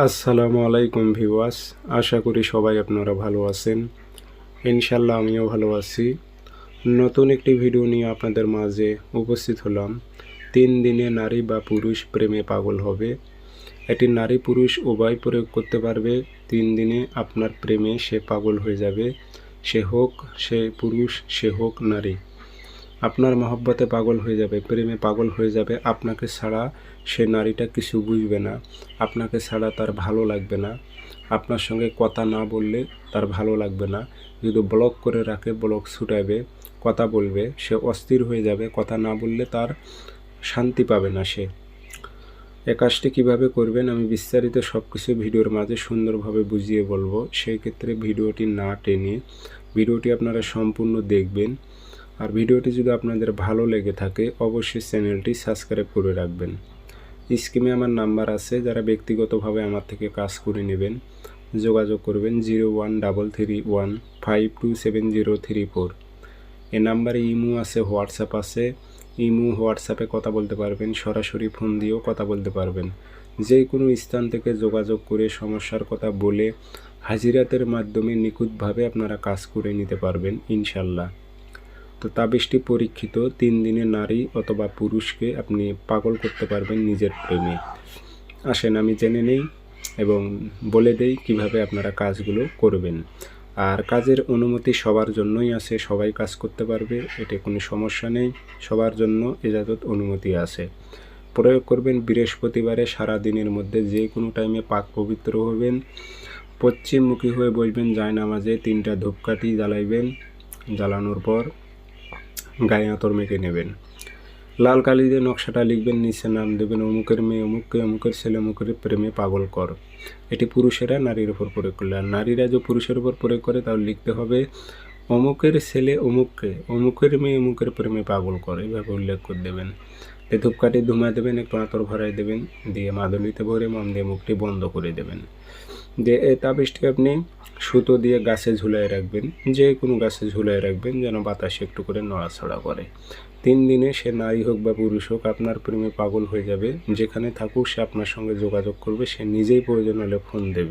আসসালামু আলাইকুম ভিউয়ার্স, আশা করি সবাই আপনারা ভালো আছেন। ইনশাল্লাহ আমিও ভালো আছি। নতুন একটি ভিডিও নিয়ে আপনাদের মাঝে উপস্থিত হলাম। 3 দিনে নারী বা পুরুষ প্রেমে পাগল হবে। এটি নারী পুরুষ উভয় প্রয়োগ করতে পারবে। 3 দিনে আপনার প্রেমে সে পাগল হয়ে যাবে। সে পুরুষ, সে হোক নারী। আপনার মহব্বতে পাগল হয়ে যাবে, প্রেমে পাগল হয়ে যাবে। আপনাকে ছাড়া সে নারীটা কিছু বুঝবে না, আপনাকে ছাড়া তার ভালো লাগবে না। আপনার সঙ্গে কথা না বললে তার ভালো লাগবে না। যদি ব্লক করে রাখে, ব্লক ছুটাবে, কথা বলবে, সে অস্থির হয়ে যাবে। কথা না বললে তার শান্তি পাবে না সে। এ কাজটি কীভাবে করবেন আমি বিস্তারিত সব কিছু ভিডিওর মাঝে সুন্দরভাবে বুঝিয়ে বলবো। সেই ক্ষেত্রে ভিডিওটি না টেনে ভিডিওটি আপনারা সম্পূর্ণ দেখবেন। আর ভিডিওটি যদি আপনাদের ভালো লেগে থাকে অবশ্যই চ্যানেলটি সাবস্ক্রাইব করে রাখবেন। স্ক্রিনে আমার নাম্বার আছে, যারা ব্যক্তিগতভাবে আমার থেকে কাজ করে নেবেন যোগাযোগ করবেন 013315270034। এ নাম্বারে ইমো আছে, হোয়াটসঅ্যাপ আছে। হোয়াটসঅ্যাপে কথা বলতে পারবেন, সরাসরি ফোন দিয়েও কথা বলতে পারবেন। যে কোনো স্থান থেকে যোগাযোগ করে সমস্যার কথা বলে হাজিরাতের মাধ্যমে নিখুঁতভাবে আপনারা কাজ করে নিতে পারবেন ইনশাল্লাহ। তো তাবিজটি পরীক্ষিত, 3 দিনে নারী অথবা পুরুষকে আপনি পাগল করতে পারবেন নিজের প্রেমে। আসেন আমি জেনে নেই এবং বলে দেই কিভাবে আপনারা কাজগুলো করবেন। আর কাজের অনুমতি সবার জন্যই আছে, সবাই কাজ করতে পারবে, এতে কোনো সমস্যা নেই। সবার জন্য ইজাজত অনুমতি আছে। প্রয়োগ করবেন বৃহস্পতিবারে সারা দিনের মধ্যে যে কোনো টাইমে পাক পবিত্র হবেন। পশ্চিমমুখী হয়ে বসবেন, জায়নামাজে 3টা ধূপকাঠি জ্বালাইবেন। জ্বালানোর পর গায়ে আতর মেখে নেবেন। লাল কালি দিয়ে নকশাটা লিখবেন, নিচে নাম দেবেন অমুকের মেয়ে অমুককে, অমুকের ছেলে অমুকের প্রেমে পাগল কর। এটি পুরুষেরা নারীর উপর প্রয়োগ করলে, আর নারীরা যে পুরুষের উপর প্রয়োগ করে তাহলে লিখতে হবে অমুকের ছেলে অমুককে, অমুকের মেয়ে অমুকের প্রেমে পাগল কর, এইভাবে উল্লেখ করে দেবেন। ধূপকাঠি ধুমা দেবেন, একটু আতর ভরাই দেবেন, দিয়ে মাদুলিতে ভরে মম দিয়ে মুখটি বন্ধ করে দেবেন। দিয়ে এই তাবিজটি আপনি সুতো দিয়ে গাছে ঝুলাই রাখবেন, যে কোনো গাছে ঝুলাই রাখবেন যেন বাতাসে একটু করে নড়াচড়া করে। 3 দিনে সে নারী হোক বা পুরুষ হোক আপনার প্রেমে পাগল হয়ে যাবে। যেখানে থাকুক সে আপনার সঙ্গে যোগাযোগ করবে, সে নিজেই প্রয়োজন হলে ফোন দেবে।